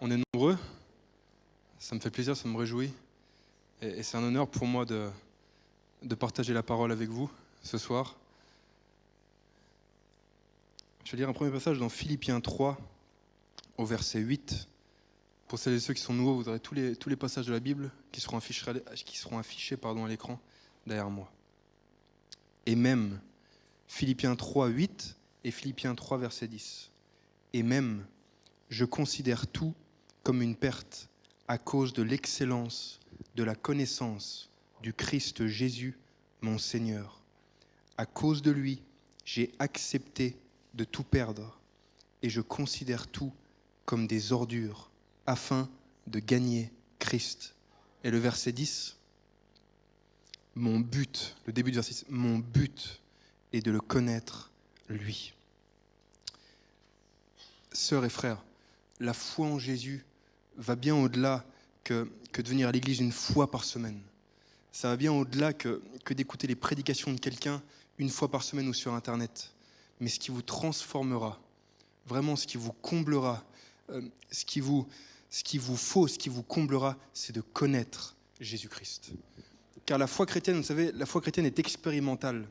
On est nombreux, ça me fait plaisir, ça me réjouit. Et c'est un honneur pour moi de partager la parole avec vous ce soir. Je vais lire un premier passage dans Philippiens 3, au verset 8. Pour celles et ceux qui sont nouveaux, vous aurez tous les passages de la Bible qui seront affichés à l'écran derrière moi. Et même, Philippiens 3, 8 et Philippiens 3, verset 10. Et même, je considère tout comme une perte à cause de l'excellence de la connaissance du Christ Jésus, mon Seigneur. À cause de lui, j'ai accepté de tout perdre et je considère tout comme des ordures afin de gagner Christ. Et le verset 10, mon but, le début du verset 10, mon but est de le connaître, lui. Sœurs et frères, la foi en Jésus va bien au-delà que de venir à l'église une fois par semaine. Ça va bien au-delà que d'écouter les prédications de quelqu'un une fois par semaine ou sur Internet. Mais ce qui vous transformera, vraiment ce qui vous comblera, ce qui vous comblera, c'est de connaître Jésus-Christ. Car la foi chrétienne, vous savez, la foi chrétienne est expérimentale.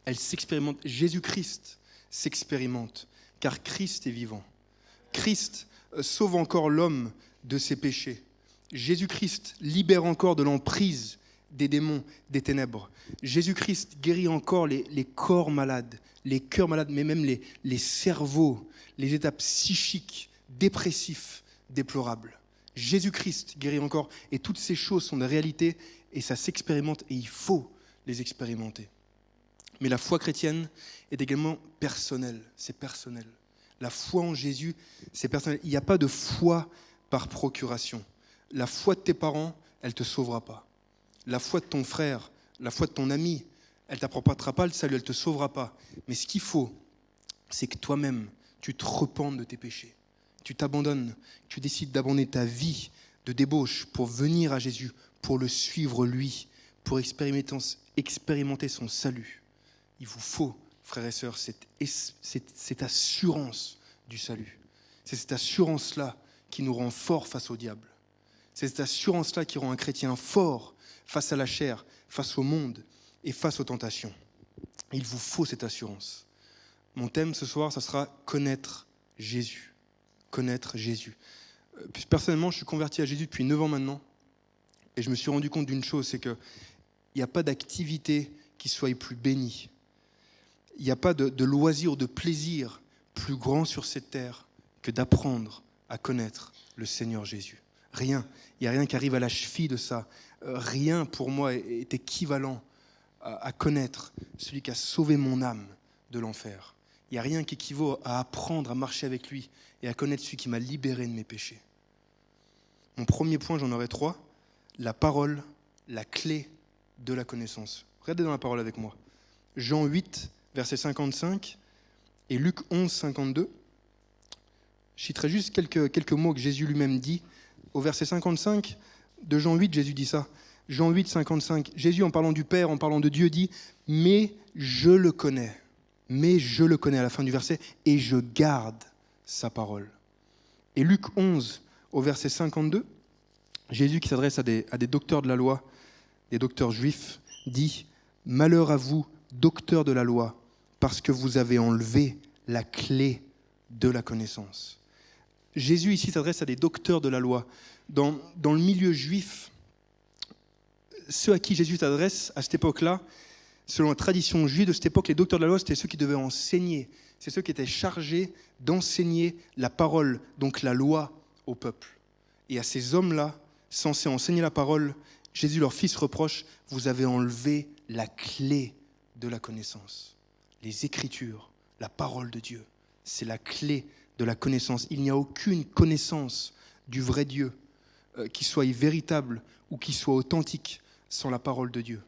Elle s'expérimente. Jésus-Christ s'expérimente, car Christ est vivant. Christ sauve encore l'homme de ses péchés. Jésus-Christ libère encore de l'emprise des démons, des ténèbres. Jésus-Christ guérit encore les corps malades, les cœurs malades, mais même les cerveaux, les états psychiques, dépressifs, déplorables. Jésus-Christ guérit encore, et toutes ces choses sont des réalités, et ça s'expérimente, et il faut les expérimenter. Mais la foi chrétienne est également personnelle, c'est personnel. La foi en Jésus, c'est personnel. Il n'y a pas de foi par procuration. La foi de tes parents, elle ne te sauvera pas. La foi de ton frère, la foi de ton ami, elle ne t'apportera pas le salut, elle ne te sauvera pas. Mais ce qu'il faut, c'est que toi-même, tu te repentes de tes péchés. Tu t'abandonnes, tu décides d'abandonner ta vie de débauche pour venir à Jésus, pour le suivre lui, pour expérimenter son salut. Il vous faut, frères et sœurs, cette assurance du salut. C'est cette assurance-là qui nous rend forts face au diable. C'est cette assurance-là qui rend un chrétien fort face à la chair, face au monde et face aux tentations. Il vous faut cette assurance. Mon thème ce soir, ça sera connaître Jésus. Connaître Jésus. Personnellement, je suis converti à Jésus depuis 9 ans maintenant et je me suis rendu compte d'une chose, c'est qu'il n'y a pas d'activité qui soit plus bénie. Il n'y a pas de loisir ou de plaisir plus grand sur cette terre que d'apprendre à connaître le Seigneur Jésus. Rien. Il n'y a rien qui arrive à la cheville de ça. Rien pour moi est équivalent à connaître celui qui a sauvé mon âme de l'enfer. Il n'y a rien qui équivaut à apprendre à marcher avec lui et à connaître celui qui m'a libéré de mes péchés. Mon premier point, j'en aurai 3. La parole, la clé de la connaissance. Regardez dans la parole avec moi. Jean 8, verset 55 et Luc 11, 52. Je citerai juste quelques mots que Jésus lui-même dit. Au verset 55 de Jean 8, Jésus dit ça. Jean 8, 55. Jésus, en parlant du Père, en parlant de Dieu, dit « Mais je le connais. Mais je le connais » à la fin du verset « Et je garde sa parole. » Et Luc 11, au verset 52, Jésus qui s'adresse à des docteurs de la loi, des docteurs juifs, dit « Malheur à vous, docteurs de la loi, parce que vous avez enlevé la clé de la connaissance. » Jésus ici s'adresse à des docteurs de la loi. Dans le milieu juif, ceux à qui Jésus s'adresse à cette époque-là, selon la tradition juive de cette époque, les docteurs de la loi, c'était ceux qui devaient enseigner. C'est ceux qui étaient chargés d'enseigner la parole, donc la loi, au peuple. Et à ces hommes-là, censés enseigner la parole, Jésus leur fit ce reproche, vous avez enlevé la clé de la connaissance. Les Écritures, la parole de Dieu, c'est la clé de la connaissance. Il n'y a aucune connaissance du vrai Dieu qui soit véritable ou qui soit authentique sans la parole de Dieu.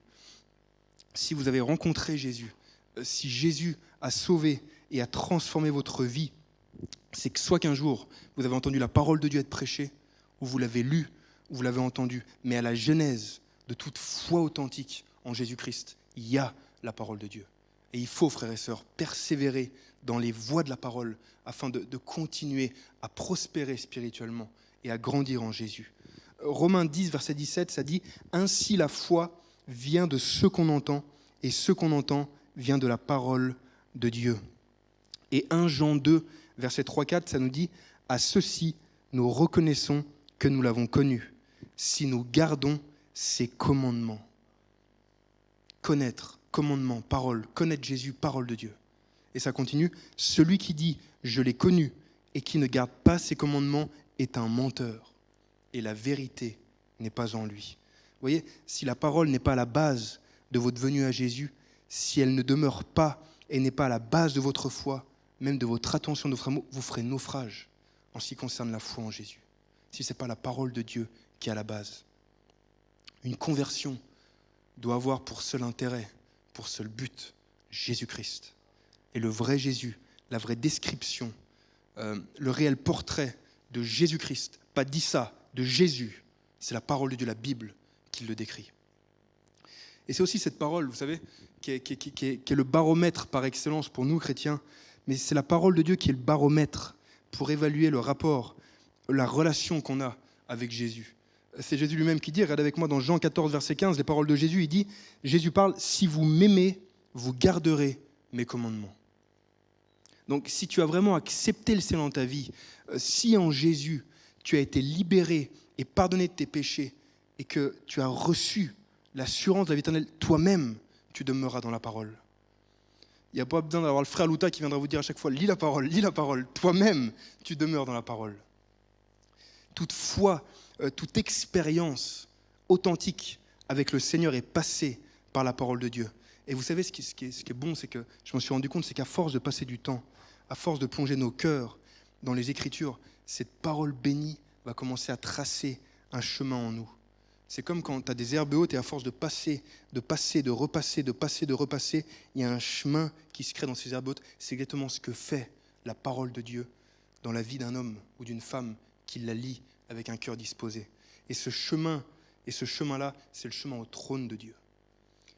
Si vous avez rencontré Jésus, si Jésus a sauvé et a transformé votre vie, c'est que soit qu'un jour, vous avez entendu la parole de Dieu être prêchée, ou vous l'avez lue, ou vous l'avez entendue, mais à la genèse de toute foi authentique en Jésus-Christ, il y a la parole de Dieu. Et il faut, frères et sœurs, persévérer dans les voies de la parole, afin de continuer à prospérer spirituellement et à grandir en Jésus. Romains 10, verset 17, ça dit « Ainsi la foi vient de ce qu'on entend, et ce qu'on entend vient de la parole de Dieu. » Et 1 Jean 2, verset 3-4, ça nous dit « À ceci, nous reconnaissons que nous l'avons connu, si nous gardons ses commandements. » Connaître, commandement, parole, connaître Jésus, parole de Dieu. Et ça continue, « Celui qui dit « Je l'ai connu » et qui ne garde pas ses commandements est un menteur, et la vérité n'est pas en lui. » Vous voyez, si la parole n'est pas à la base de votre venue à Jésus, si elle ne demeure pas et n'est pas à la base de votre foi, même de votre attention, de votre amour, vous ferez naufrage en ce qui concerne la foi en Jésus. Si ce n'est pas la parole de Dieu qui est à la base. Une conversion doit avoir pour seul intérêt, pour seul but, Jésus-Christ. Et le vrai Jésus, la vraie description, le réel portrait de Jésus-Christ, pas d'Issa, de Jésus, c'est la parole de Dieu, la Bible, qui le décrit. Et c'est aussi cette parole, vous savez, qui est le baromètre par excellence pour nous chrétiens, mais c'est la parole de Dieu qui est le baromètre pour évaluer le rapport, la relation qu'on a avec Jésus. C'est Jésus lui-même qui dit, regardez avec moi dans Jean 14, verset 15, les paroles de Jésus, il dit, Jésus parle, « Si vous m'aimez, vous garderez mes commandements. » Donc si tu as vraiment accepté le Seigneur dans ta vie, si en Jésus, tu as été libéré et pardonné de tes péchés, et que tu as reçu l'assurance de la vie éternelle, toi-même, tu demeureras dans la parole. Il n'y a pas besoin d'avoir le frère Louta qui viendra vous dire à chaque fois, lis la parole. Toi-même, tu demeures dans la parole. Toute foi, toute expérience authentique avec le Seigneur est passée par la parole de Dieu. Et vous savez, ce qui est bon, c'est que je me suis rendu compte, c'est qu'à force de passer du temps, à force de plonger nos cœurs dans les Écritures, cette parole bénie va commencer à tracer un chemin en nous. C'est comme quand tu as des herbes hautes et à force de passer, de repasser, il y a un chemin qui se crée dans ces herbes hautes. C'est exactement ce que fait la parole de Dieu dans la vie d'un homme ou d'une femme qui la lit avec un cœur disposé. Et ce chemin-là, c'est le chemin au trône de Dieu.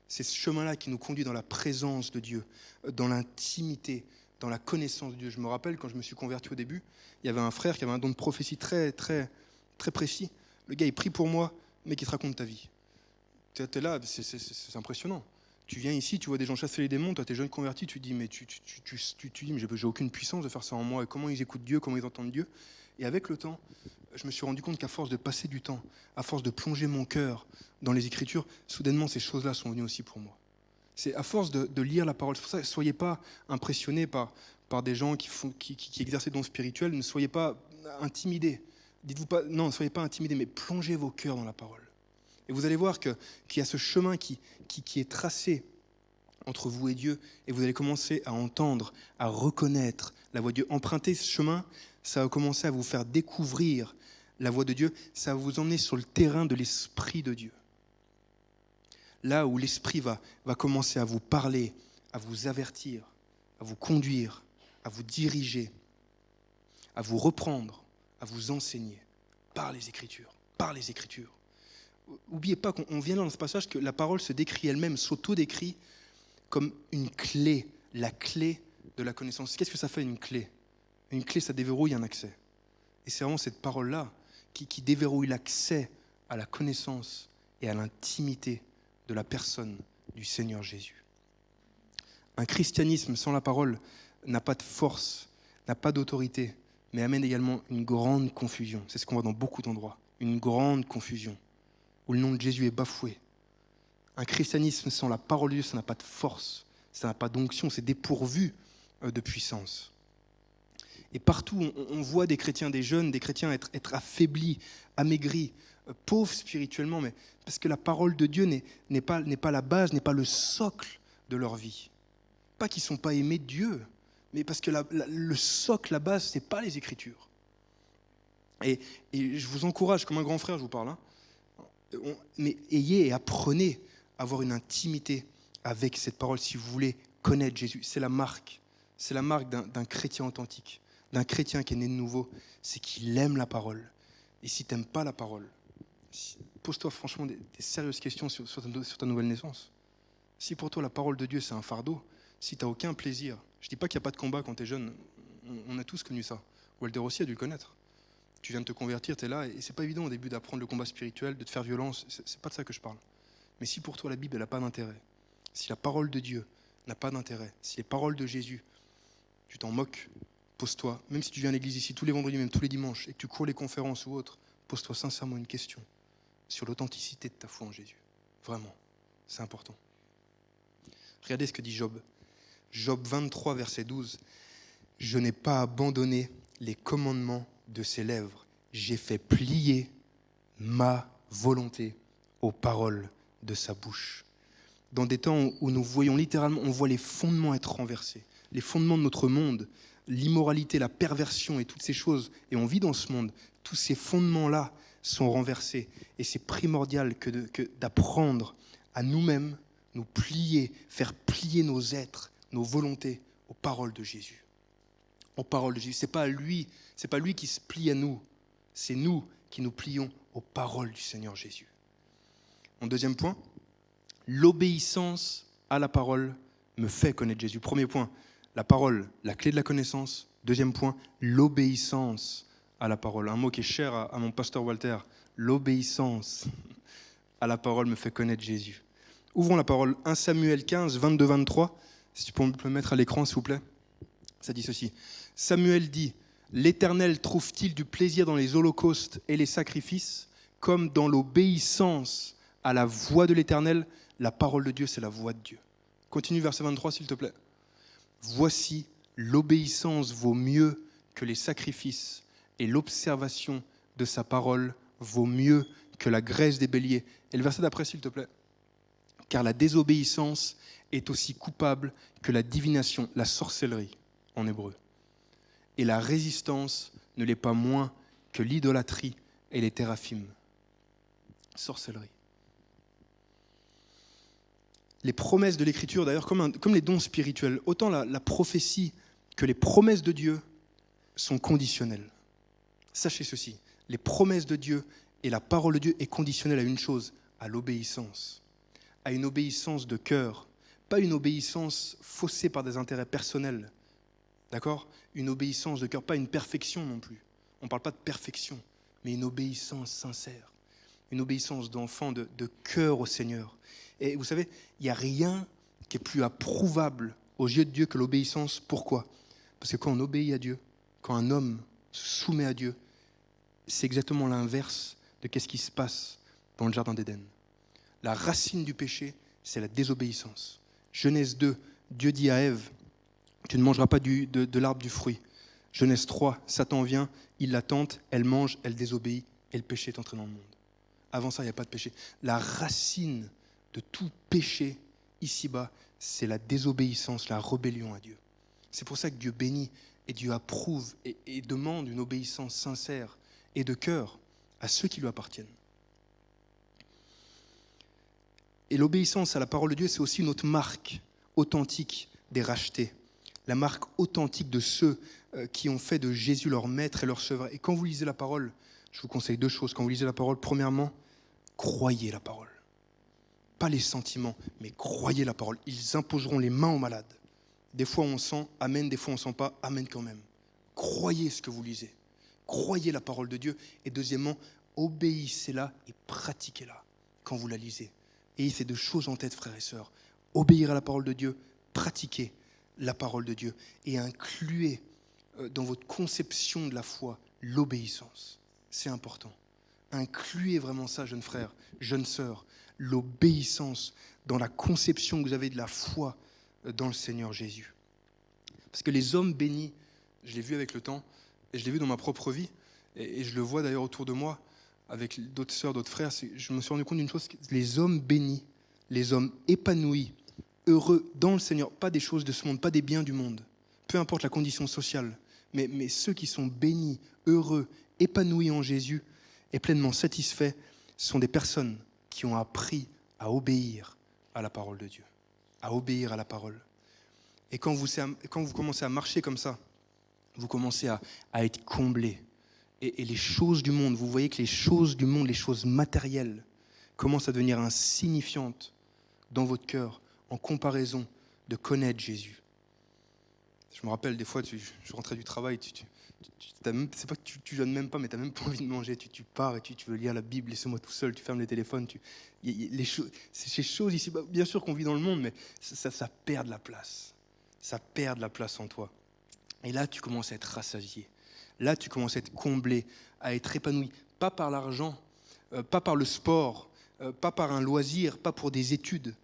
C'est ce chemin-là qui nous conduit dans la présence de Dieu, dans l'intimité, dans la connaissance de Dieu. Je me rappelle, quand je me suis converti au début, il y avait un frère qui avait un don de prophétie très, très, très précis. Le gars, il prie pour moi, mais qui te raconte ta vie. Tu es là, c'est impressionnant. Tu viens ici, tu vois des gens chasser les démons, toi, tu es jeune converti, tu dis, mais tu dis, mais j'ai aucune puissance de faire ça en moi. Et comment ils écoutent Dieu, comment ils entendent Dieu. Et avec le temps, je me suis rendu compte qu'à force de passer du temps, à force de plonger mon cœur dans les Écritures, soudainement, ces choses-là sont venues aussi pour moi. C'est à force de lire la parole. C'est pour ça, soyez pas impressionnés par des gens qui exercent des dons spirituels. Ne soyez pas intimidés. Dites-vous pas, non, ne soyez pas intimidés, mais plongez vos cœurs dans la parole. Et vous allez voir qu'il y a ce chemin qui est tracé entre vous et Dieu, et vous allez commencer à entendre, à reconnaître la voix de Dieu. Emprunter ce chemin, ça va commencer à vous faire découvrir la voix de Dieu, ça va vous emmener sur le terrain de l'Esprit de Dieu. Là où l'Esprit va commencer à vous parler, à vous avertir, à vous conduire, à vous diriger, à vous reprendre, à vous enseigner par les Écritures, par les Écritures. N'oubliez pas qu'on vient dans ce passage que la parole se décrit elle-même, s'auto-décrit comme une clé, la clé de la connaissance. Qu'est-ce que ça fait une clé ? Une clé, ça déverrouille un accès. Et c'est vraiment cette parole-là qui déverrouille l'accès à la connaissance et à l'intimité de la personne du Seigneur Jésus. Un christianisme sans la parole n'a pas de force, n'a pas d'autorité, mais amène également une grande confusion. C'est ce qu'on voit dans beaucoup d'endroits. Une grande confusion, où le nom de Jésus est bafoué. Un christianisme sans la parole de Dieu, ça n'a pas de force, ça n'a pas d'onction, c'est dépourvu de puissance. Et partout, on voit des chrétiens, des jeunes, des chrétiens être affaiblis, amaigris, pauvres spirituellement, mais parce que la parole de Dieu n'est pas la base, n'est pas le socle de leur vie. Pas qu'ils ne sont pas aimés de Dieu, mais parce que le socle, la base, ce n'est pas les Écritures. Et je vous encourage, comme un grand frère, je vous parle, mais ayez et apprenez à avoir une intimité avec cette parole si vous voulez connaître Jésus. C'est la marque d'un chrétien authentique, d'un chrétien qui est né de nouveau, c'est qu'il aime la parole. Et si tu n'aimes pas la parole, pose-toi franchement des sérieuses questions sur ta nouvelle naissance. Si pour toi la parole de Dieu c'est un fardeau, si tu n'as aucun plaisir, Je ne dis pas qu'il n'y a pas de combat quand tu es jeune. On a tous connu ça. Walter aussi a dû le connaître. Tu viens de te convertir, tu es là, et c'est pas évident au début d'apprendre le combat spirituel, de te faire violence. C'est pas de ça que je parle. Mais si pour toi la Bible n'a pas d'intérêt, si la parole de Dieu n'a pas d'intérêt, si les paroles de Jésus, tu t'en moques, pose-toi, même si tu viens à l'église ici tous les vendredis, même tous les dimanches, et que tu cours les conférences ou autres, pose-toi sincèrement une question sur l'authenticité de ta foi en Jésus. Vraiment, c'est important. Regardez ce que dit Job. Job 23, verset 12. « Je n'ai pas abandonné les commandements de ses lèvres. J'ai fait plier ma volonté aux paroles de sa bouche. » Dans des temps où nous voyons littéralement, on voit les fondements être renversés, les fondements de notre monde, l'immoralité, la perversion et toutes ces choses, et on vit dans ce monde, tous ces fondements-là sont renversés. Et c'est primordial que d'apprendre à nous-mêmes nous plier, faire plier nos êtres, nos volontés aux paroles de Jésus. Aux paroles de Jésus. C'est pas lui qui se plie à nous, c'est nous qui nous plions aux paroles du Seigneur Jésus. Mon deuxième point, l'obéissance à la parole me fait connaître Jésus. Premier point, la parole, la clé de la connaissance. Deuxième point, l'obéissance à la parole. Un mot qui est cher à mon pasteur Walter, l'obéissance à la parole me fait connaître Jésus. Ouvrons la parole, 1 Samuel 15, 22-23. Si tu peux me le mettre à l'écran, s'il vous plaît. Ça dit ceci. Samuel dit, « L'Éternel trouve-t-il du plaisir dans les holocaustes et les sacrifices, comme dans l'obéissance à la voix de l'Éternel ?» La parole de Dieu, c'est la voix de Dieu. Continue verset 23, s'il te plaît. « Voici, l'obéissance vaut mieux que les sacrifices, et l'observation de sa parole vaut mieux que la graisse des béliers. » Et le verset d'après, s'il te plaît. « Car la désobéissance est aussi coupable que la divination, la sorcellerie en hébreu. Et la résistance ne l'est pas moins que l'idolâtrie et les téraphimes. » Sorcellerie. Les promesses de l'Écriture, d'ailleurs, comme les dons spirituels, autant la prophétie que les promesses de Dieu sont conditionnelles. Sachez ceci, les promesses de Dieu et la parole de Dieu est conditionnelle à une chose, à l'obéissance. À une obéissance de cœur, pas une obéissance faussée par des intérêts personnels. D'accord ? Une obéissance de cœur, pas une perfection non plus. On ne parle pas de perfection, mais une obéissance sincère. Une obéissance d'enfant, de cœur au Seigneur. Et vous savez, il n'y a rien qui est plus approuvable aux yeux de Dieu que l'obéissance. Pourquoi ? Parce que quand on obéit à Dieu, quand un homme se soumet à Dieu, c'est exactement l'inverse de ce qui se passe dans le jardin d'Éden. La racine du péché, c'est la désobéissance. Genèse 2, Dieu dit à Ève, « Tu ne mangeras pas de l'arbre du fruit. » Genèse 3, Satan vient, il la tente, elle mange, elle désobéit, et le péché est entré dans le monde. Avant ça, il n'y a pas de péché. La racine de tout péché, ici-bas, c'est la désobéissance, la rébellion à Dieu. C'est pour ça que Dieu bénit et Dieu approuve et demande une obéissance sincère et de cœur à ceux qui lui appartiennent. Et l'obéissance à la parole de Dieu, c'est aussi une autre marque authentique des rachetés. La marque authentique de ceux qui ont fait de Jésus leur maître et leur sauveur. Et quand vous lisez la parole, je vous conseille deux choses. Quand vous lisez la parole, premièrement, croyez la parole. Pas les sentiments, mais croyez la parole. Ils imposeront les mains aux malades. Des fois on sent amen, des fois on ne sent pas amen quand même. Croyez ce que vous lisez. Croyez la parole de Dieu. Et deuxièmement, obéissez-la et pratiquez-la quand vous la lisez. Ayez ces deux choses en tête, frères et sœurs. Obéir à la parole de Dieu, pratiquer la parole de Dieu et incluez dans votre conception de la foi l'obéissance. C'est important. Incluez vraiment ça, jeunes frères, jeunes sœurs, l'obéissance dans la conception que vous avez de la foi dans le Seigneur Jésus. Parce que les hommes bénis, je l'ai vu avec le temps, et je l'ai vu dans ma propre vie, et je le vois d'ailleurs autour de moi, avec d'autres sœurs, d'autres frères, je me suis rendu compte d'une chose, les hommes bénis, les hommes épanouis, heureux dans le Seigneur, pas des choses de ce monde, pas des biens du monde, peu importe la condition sociale, mais ceux qui sont bénis, heureux, épanouis en Jésus et pleinement satisfaits sont des personnes qui ont appris à obéir à la parole de Dieu, à obéir à la parole. Et quand vous commencez à marcher comme ça, vous commencez à être comblés. Et les choses du monde, vous voyez que les choses du monde, les choses matérielles, commencent à devenir insignifiantes dans votre cœur en comparaison de connaître Jésus. Je me rappelle des fois, je rentrais du travail, c'est pas que tu jeûnes même pas, mais tu n'as même pas envie de manger. Tu pars et tu veux lire la Bible, laisse-moi tout seul, tu fermes les téléphones. C'est ces choses ici, bien sûr qu'on vit dans le monde, mais ça perd de la place. Ça perd de la place en toi. Et là, tu commences à être rassasié. Là, tu commences à être comblé, à être épanoui. Pas par l'argent, pas par le sport, pas par un loisir, pas pour des études.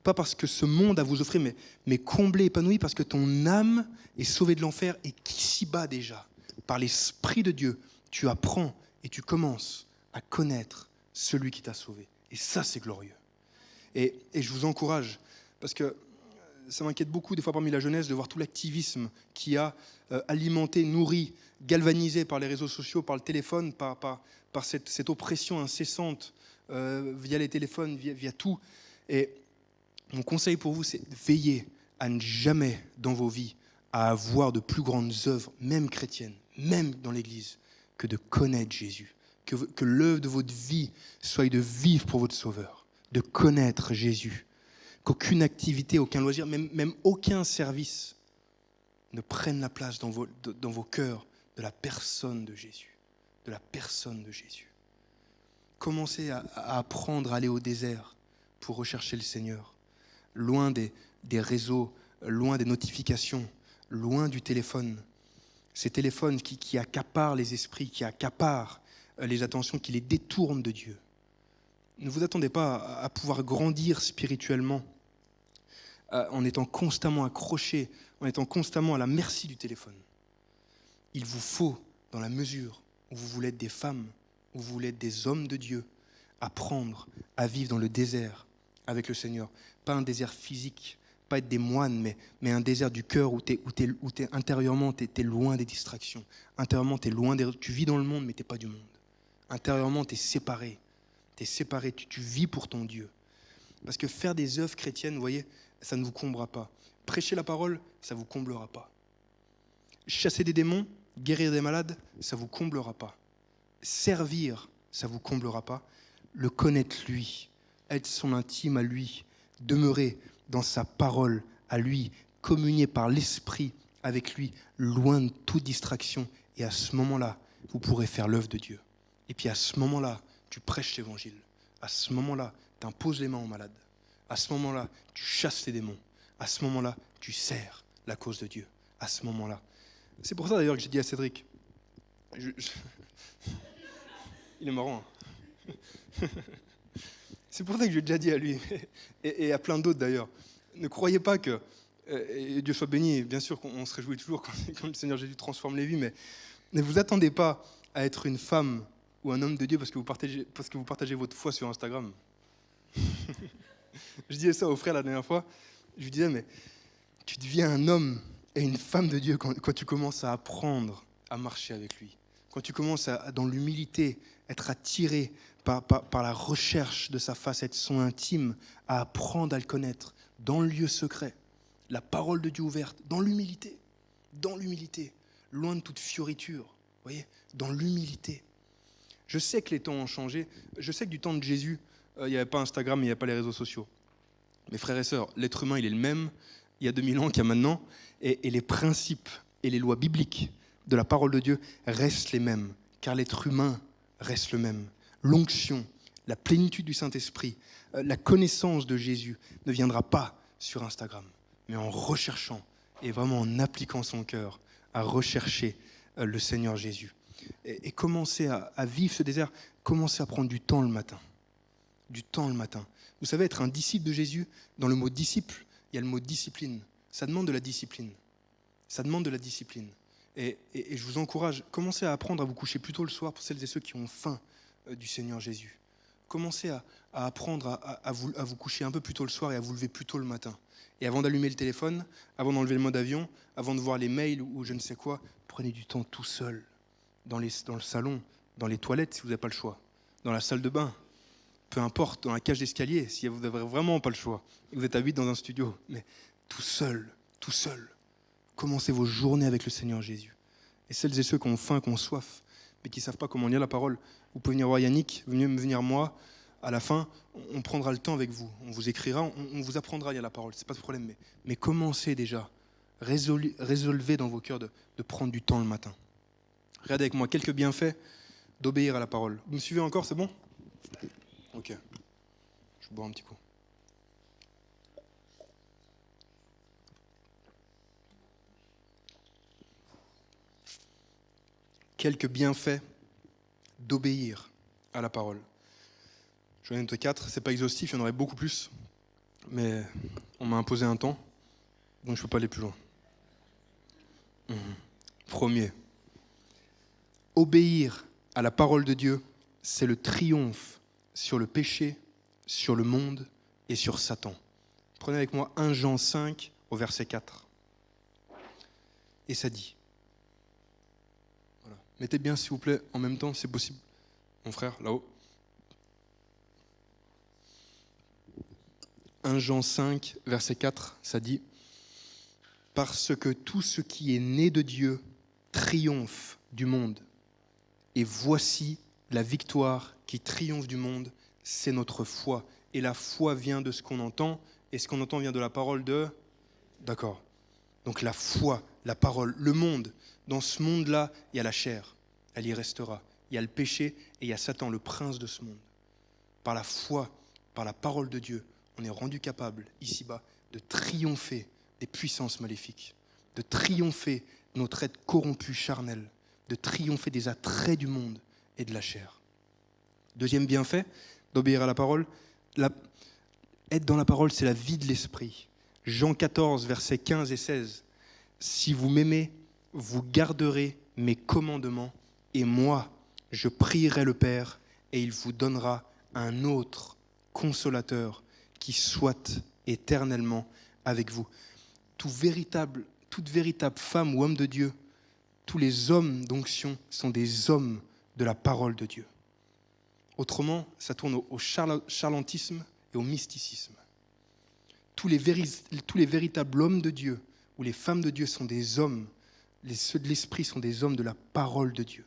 Pas parce que ce monde a vous offrir, mais comblé, épanoui, parce que ton âme est sauvée de l'enfer et qu'ici-bas déjà, par l'Esprit de Dieu, tu apprends et tu commences à connaître celui qui t'a sauvé. Et ça, c'est glorieux. Et je vous encourage, parce que ça m'inquiète beaucoup des fois parmi la jeunesse de voir tout l'activisme qui a alimenté, nourri, galvanisé par les réseaux sociaux, par le téléphone, par cette oppression incessante via les téléphones, via tout. Et mon conseil pour vous, c'est de veiller à ne jamais dans vos vies à avoir de plus grandes œuvres, même chrétiennes, même dans l'Église, que de connaître Jésus. Que l'œuvre de votre vie soit de vivre pour votre Sauveur, de connaître Jésus. Qu'aucune activité, aucun loisir, même aucun service ne prenne la place dans vos cœurs de la personne de Jésus. De la personne de Jésus. Commencez à apprendre à aller au désert pour rechercher le Seigneur. Loin des réseaux, loin des notifications, loin du téléphone. Ces téléphones qui accaparent les esprits, qui accaparent les attentions, qui les détournent de Dieu. Ne vous attendez pas à pouvoir grandir spirituellement en étant constamment accroché, en étant constamment à la merci du téléphone. Il vous faut, dans la mesure où vous voulez être des femmes, où vous voulez être des hommes de Dieu, apprendre à vivre dans le désert avec le Seigneur. Pas un désert physique, pas être des moines, mais un désert du cœur où intérieurement, tu es loin des distractions. Intérieurement, tu vis dans le monde, mais tu n'es pas du monde. Intérieurement, tu es séparé. Tu es séparé, tu vis pour ton Dieu. Parce que faire des œuvres chrétiennes, vous voyez, ça ne vous comblera pas. Prêcher la parole, ça ne vous comblera pas. Chasser des démons, guérir des malades, ça ne vous comblera pas. Servir, ça ne vous comblera pas. Le connaître lui, être son intime à lui, demeurer dans sa parole à lui, communier par l'esprit avec lui, loin de toute distraction. Et à ce moment-là, vous pourrez faire l'œuvre de Dieu. Et puis à ce moment-là, tu prêches l'évangile. À ce moment-là, tu imposes les mains aux malades. À ce moment-là, tu chasses les démons. À ce moment-là, tu sers la cause de Dieu. À ce moment-là. C'est pour ça d'ailleurs que j'ai dit à Cédric, il est marrant. Hein. C'est pour ça que j'ai déjà dit à lui, et à plein d'autres d'ailleurs. Ne croyez pas que, et Dieu soit béni, bien sûr qu'on se réjouit toujours quand le Seigneur Jésus transforme les vies, mais ne vous attendez pas à être une femme ou un homme de Dieu parce que vous partagez votre foi sur Instagram. Je disais ça au frère la dernière fois, je lui disais, mais tu deviens un homme et une femme de Dieu quand tu commences à apprendre à marcher avec lui. Quand tu commences dans l'humilité, être attiré par la recherche de sa face, être son intime, à apprendre à le connaître dans le lieu secret, la parole de Dieu ouverte, dans l'humilité, loin de toute fioriture, voyez, dans l'humilité. Je sais que les temps ont changé, je sais que du temps de Jésus, il n'y avait pas Instagram, il n'y avait pas les réseaux sociaux. Mes frères et sœurs, l'être humain, il est le même il y a 2000 ans qu'il y a maintenant, et les principes et les lois bibliques de la parole de Dieu restent les mêmes, car l'être humain reste le même. L'onction, la plénitude du Saint-Esprit, la connaissance de Jésus ne viendra pas sur Instagram, mais en recherchant et vraiment en appliquant son cœur à rechercher le Seigneur Jésus. Et commencer à vivre ce désert, commencer à prendre du temps le matin. Du temps le matin. Vous savez, être un disciple de Jésus, dans le mot disciple, il y a le mot discipline. Ça demande de la discipline. Ça demande de la discipline. Et je vous encourage, commencez à apprendre à vous coucher plus tôt le soir pour celles et ceux qui ont faim du Seigneur Jésus. Commencez à apprendre à vous coucher un peu plus tôt le soir et à vous lever plus tôt le matin. Et avant d'allumer le téléphone, avant d'enlever le mode avion, avant de voir les mails ou je ne sais quoi, prenez du temps tout seul, dans le salon, dans les toilettes si vous n'avez pas le choix, dans la salle de bain, peu importe, dans la cage d'escalier, si vous n'avez vraiment pas le choix, et vous êtes à 8 dans un studio, mais tout seul, commencez vos journées avec le Seigneur Jésus. Et celles et ceux qui ont faim, qui ont soif, mais qui ne savent pas comment lire la parole, vous pouvez venir voir Yannick, venir moi, à la fin, on prendra le temps avec vous, on vous écrira, on vous apprendra à lire la parole, c'est pas de problème, mais commencez déjà résolvez dans vos cœurs de prendre du temps le matin. Regardez avec moi quelques bienfaits d'obéir à la parole. Vous me suivez encore, c'est bon? Ok. Je bois un petit coup. Quelques bienfaits d'obéir à la parole. Je vais en noter 4, c'est pas exhaustif, il y en aurait beaucoup plus, mais on m'a imposé un temps, donc je ne peux pas aller plus loin. Premier, obéir à la parole de Dieu, c'est le triomphe sur le péché, sur le monde et sur Satan. Prenez avec moi 1 Jean 5 au verset 4. Et ça dit, voilà. Mettez bien s'il vous plaît en même temps, c'est possible, mon frère, là-haut. 1 Jean 5, verset 4, ça dit « Parce que tout ce qui est né de Dieu triomphe du monde. Et voici la victoire qui triomphe du monde, c'est notre foi. Et la foi vient de ce qu'on entend, et ce qu'on entend vient de la parole de... » D'accord. Donc la foi, la parole, le monde, dans ce monde-là, il y a la chair, elle y restera. Il y a le péché et il y a Satan, le prince de ce monde. Par la foi, par la parole de Dieu, on est rendu capable, ici-bas, de triompher des puissances maléfiques, de triompher de notre être corrompu, charnel, de triompher des attraits du monde et de la chair. Deuxième bienfait d'obéir à la parole, être dans la parole, c'est la vie de l'esprit. Jean 14, versets 15 et 16. « Si vous m'aimez, vous garderez mes commandements, et moi, je prierai le Père, et il vous donnera un autre consolateur qui soit éternellement avec vous. » Toute véritable femme ou homme de Dieu, tous les hommes d'onction sont des hommes de la parole de Dieu. Autrement, ça tourne au charlantisme et au mysticisme. Tous les véritables hommes de Dieu ou les femmes de Dieu sont des hommes, ceux de l'esprit sont des hommes de la parole de Dieu.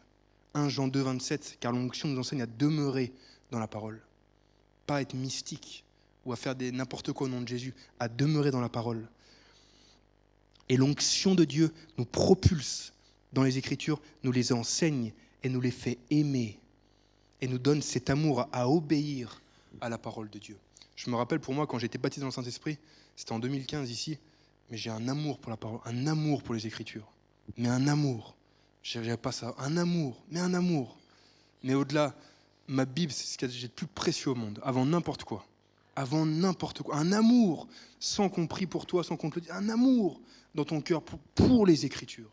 1 Jean 2, 27, car l'onction nous enseigne à demeurer dans la parole. Pas à être mystique ou à faire n'importe quoi au nom de Jésus, à demeurer dans la parole. Et l'onction de Dieu nous propulse dans les Écritures, nous les enseigne et nous les fait aimer et nous donne cet amour à obéir à la parole de Dieu. Je me rappelle pour moi, quand j'ai été baptisé dans le Saint-Esprit, c'était en 2015 ici, mais j'ai un amour pour la parole, un amour pour les Écritures. Mais un amour, j'avais pas ça, un amour. Mais au-delà, ma Bible, c'est ce que j'ai de plus précieux au monde, avant n'importe quoi. Un amour, sans qu'on prie pour toi, sans qu'on te le dise, un amour dans ton cœur pour les Écritures.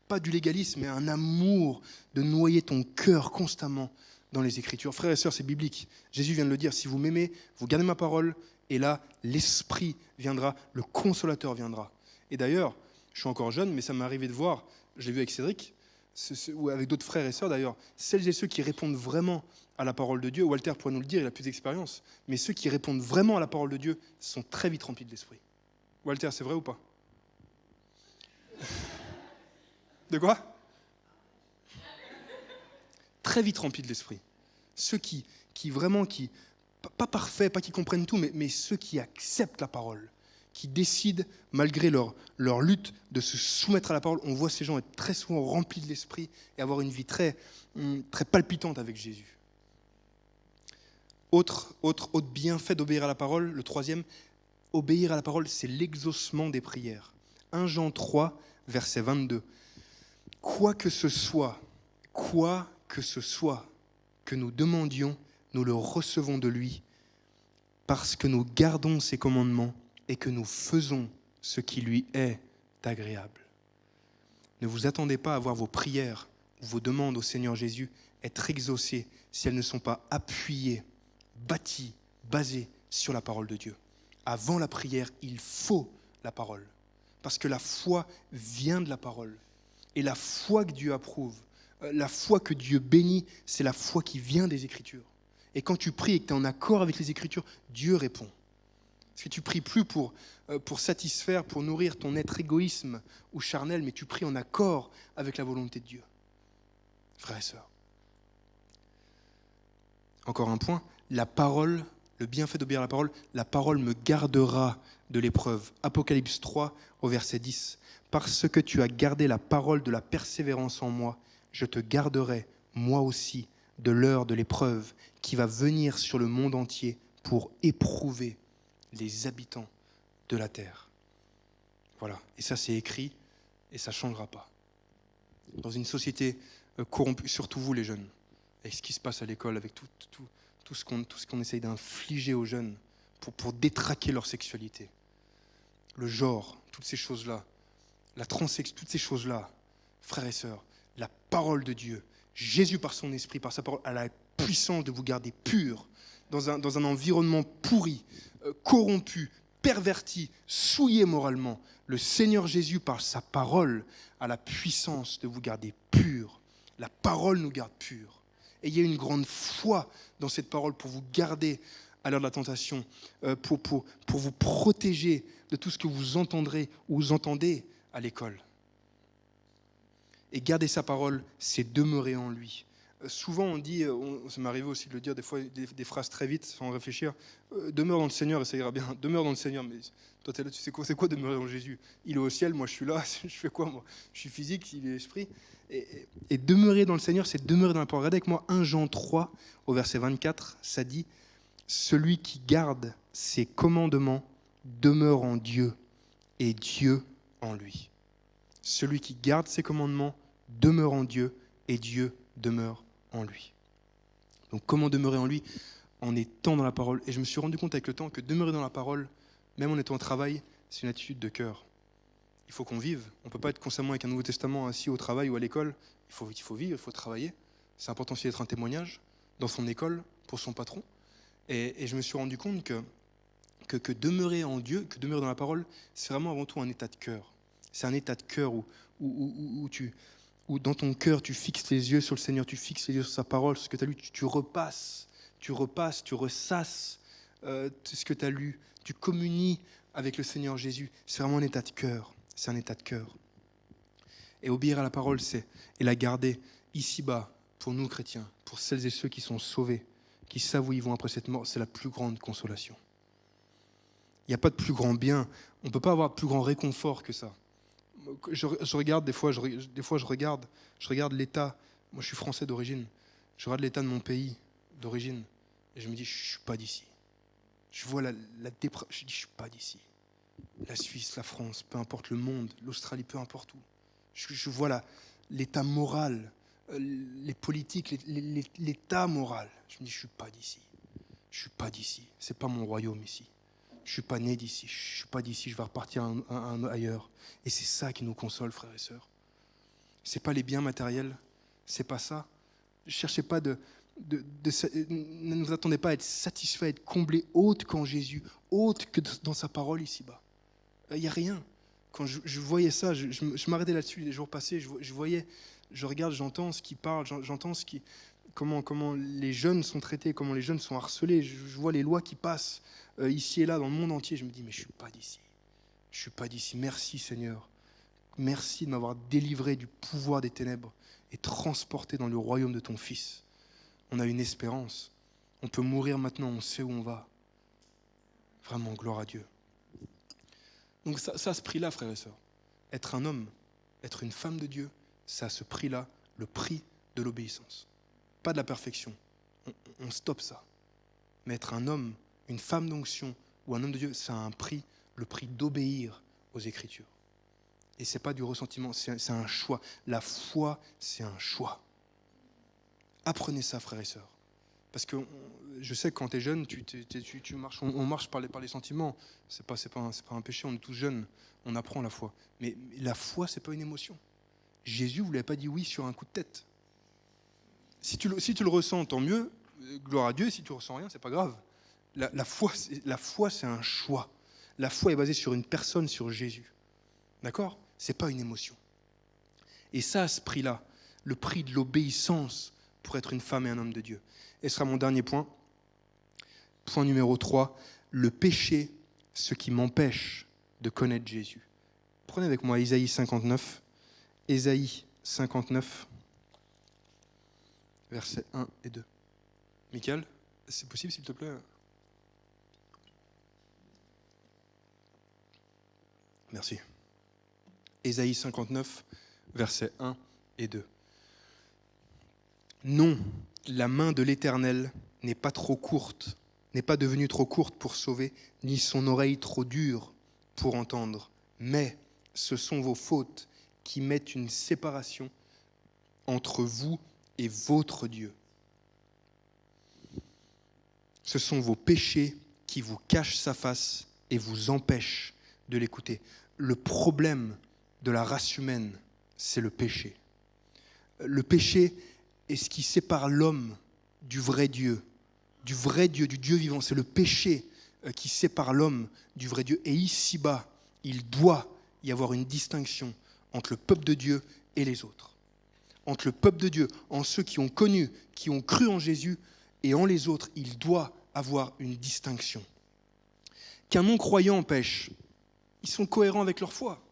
Pas du légalisme, mais un amour de noyer ton cœur constamment dans les Écritures. Frères et sœurs, c'est biblique. Jésus vient de le dire, si vous m'aimez, vous gardez ma parole, et là, l'Esprit viendra, le Consolateur viendra. Et d'ailleurs, je suis encore jeune, mais ça m'est arrivé de voir, je l'ai vu avec Cédric, ou avec d'autres frères et sœurs d'ailleurs, celles et ceux qui répondent vraiment à la parole de Dieu, Walter pourrait nous le dire, il a plus d'expérience, mais ceux qui répondent vraiment à la parole de Dieu sont très vite remplis de l'Esprit. Walter, c'est vrai ou pas? De quoi? Très vite remplis de l'Esprit. Ceux qui vraiment, pas parfaits, pas qui comprennent tout, mais ceux qui acceptent la parole, qui décident, malgré leur lutte, de se soumettre à la parole. On voit ces gens être très souvent remplis de l'Esprit et avoir une vie très, très palpitante avec Jésus. Autre bienfait d'obéir à la parole, le troisième, obéir à la parole, c'est l'exaucement des prières. 1 Jean 3, verset 22. Quoi que ce soit que nous demandions, nous le recevons de lui, parce que nous gardons ses commandements et que nous faisons ce qui lui est agréable. Ne vous attendez pas à voir vos prières ou vos demandes au Seigneur Jésus être exaucées si elles ne sont pas appuyées, bâties, basées sur la parole de Dieu. Avant la prière, il faut la parole, parce que la foi vient de la parole. Et la foi que Dieu approuve, la foi que Dieu bénit, c'est la foi qui vient des Écritures. Et quand tu pries et que tu es en accord avec les Écritures, Dieu répond. Parce que tu pries plus pour satisfaire, pour nourrir ton être égoïsme ou charnel, mais tu pries en accord avec la volonté de Dieu. Frères et sœurs. Encore un point, la parole Le bienfait d'obéir à la parole me gardera de l'épreuve. Apocalypse 3 au verset 10. Parce que tu as gardé la parole de la persévérance en moi, je te garderai, moi aussi, de l'heure de l'épreuve qui va venir sur le monde entier pour éprouver les habitants de la terre. Voilà. Et ça, c'est écrit et ça ne changera pas. Dans une société corrompue, surtout vous les jeunes, avec ce qui se passe à l'école, avec tout ce qu'on essaye d'infliger aux jeunes pour détraquer leur sexualité. Le genre, toutes ces choses-là, la transsexualité, toutes ces choses-là, frères et sœurs, la parole de Dieu, Jésus par son esprit, par sa parole, a la puissance de vous garder purs dans un environnement pourri, corrompu, perverti, souillé moralement. Le Seigneur Jésus, par sa parole, a la puissance de vous garder purs. La parole nous garde purs. Et il y a une grande foi dans cette parole pour vous garder à l'heure de la tentation, pour vous protéger de tout ce que vous entendrez ou vous entendez à l'école. Et garder sa parole, c'est demeurer en lui. Souvent on dit, ça m'est arrivé aussi de le dire des fois, des phrases très vite sans réfléchir, demeure dans le Seigneur et ça ira bien. Demeure dans le Seigneur, mais toi t'es là, tu sais quoi, c'est quoi demeurer dans Jésus? Il est au ciel, moi je suis là, je fais quoi moi? Je suis physique, il est esprit. Et demeurer dans le Seigneur, c'est demeurer dans la parole. Regardez avec moi 1 Jean 3 au verset 24, ça dit, celui qui garde ses commandements demeure en Dieu et Dieu en lui. Celui qui garde ses commandements demeure en Dieu et Dieu demeure en lui. Donc comment demeurer en lui? En étant dans la parole. Et je me suis rendu compte avec le temps que demeurer dans la parole, même en étant au travail, c'est une attitude de cœur. Il faut qu'on vive. On ne peut pas être constamment avec un Nouveau Testament assis au travail ou à l'école. Il faut vivre, il faut travailler. C'est important aussi d'être un témoignage dans son école, pour son patron. Et je me suis rendu compte que demeurer en Dieu, que demeurer dans la parole, c'est vraiment avant tout un état de cœur. C'est un état de cœur où dans ton cœur, tu fixes les yeux sur le Seigneur, tu fixes les yeux sur sa parole, sur ce que tu as lu, tu repasses, tu ressasses ce que tu as lu, tu communies avec le Seigneur Jésus. C'est vraiment un état de cœur. C'est un état de cœur. Et obéir à la parole, c'est et la garder ici-bas, pour nous chrétiens, pour celles et ceux qui sont sauvés, qui savent où ils vont après cette mort, c'est la plus grande consolation. Il n'y a pas de plus grand bien. On ne peut pas avoir de plus grand réconfort que ça. Je regarde, des fois, je regarde l'état. Moi, je suis français d'origine. Je regarde l'état de mon pays d'origine. Et je me dis, je ne suis pas d'ici. Je vois la dépression. Je dis, je ne suis pas d'ici. La Suisse, la France, peu importe le monde, l'Australie, peu importe où. Je vois l'état moral, les politiques, l'état moral. Je me dis, je ne suis pas d'ici. Je ne suis pas d'ici. Ce n'est pas mon royaume ici. Je ne suis pas né d'ici, je ne suis pas d'ici, je vais repartir ailleurs. Et c'est ça qui nous console, frères et sœurs. Ce n'est pas les biens matériels, c'est pas ça. Ne cherchez pas ne vous attendez pas à être satisfait, à être comblé autre qu'en Jésus, autre que dans sa parole ici-bas. Il n'y a rien. Quand je voyais ça, je m'arrêtais là-dessus les jours passés, je regarde, j'entends ce qui parle, j'entends comment les jeunes sont traités, comment les jeunes sont harcelés. Je vois les lois qui passent ici et là dans le monde entier. Je me dis, mais je ne suis pas d'ici. Je ne suis pas d'ici. Merci Seigneur. Merci de m'avoir délivré du pouvoir des ténèbres et transporté dans le royaume de ton Fils. On a une espérance. On peut mourir maintenant, on sait où on va. Vraiment, gloire à Dieu. Donc ça a ce prix-là, frères et sœurs. Être un homme, être une femme de Dieu, ça a ce prix-là, le prix de l'obéissance. Pas de la perfection. On stoppe ça. Mais être un homme, une femme d'onction ou un homme de Dieu, ça a un prix, le prix d'obéir aux Écritures. Et ce n'est pas du ressentiment, c'est un choix. La foi, c'est un choix. Apprenez ça, frères et sœurs. Parce que je sais que quand tu es jeune, tu marches, on marche par les sentiments. C'est pas un péché, on est tous jeunes, on apprend la foi. Mais la foi, c'est pas une émotion. Jésus ne vous l'avait pas dit oui sur un coup de tête. Si tu le ressens, tant mieux, gloire à Dieu. Si tu ne ressens rien, c'est pas grave. La foi, c'est un choix. La foi est basée sur une personne, sur Jésus. D'accord ? C'est pas une émotion. Et ça, à ce prix-là, le prix de l'obéissance pour être une femme et un homme de Dieu. Et ce sera mon dernier point. Point numéro 3, le péché, ce qui m'empêche de connaître Jésus. Prenez avec moi Ésaïe 59. Ésaïe 59, versets 1 et 2. Michael, c'est possible s'il te plaît ? Merci. Ésaïe 59, versets 1 et 2. Non, la main de l'Éternel n'est pas trop courte, n'est pas devenue trop courte pour sauver, ni son oreille trop dure pour entendre. Mais ce sont vos fautes qui mettent une séparation entre vous et votre Dieu. Ce sont vos péchés qui vous cachent sa face et vous empêchent de l'écouter. Le problème de la race humaine, c'est le péché. Le péché est ce qui sépare l'homme du vrai Dieu, du Dieu vivant. C'est le péché qui sépare l'homme du vrai Dieu. Et ici-bas, il doit y avoir une distinction entre le peuple de Dieu et les autres. Entre le peuple de Dieu, en ceux qui ont connu, qui ont cru en Jésus, et en les autres, il doit avoir une distinction. Qu'un non-croyant pêche, ils sont cohérents avec leur foi.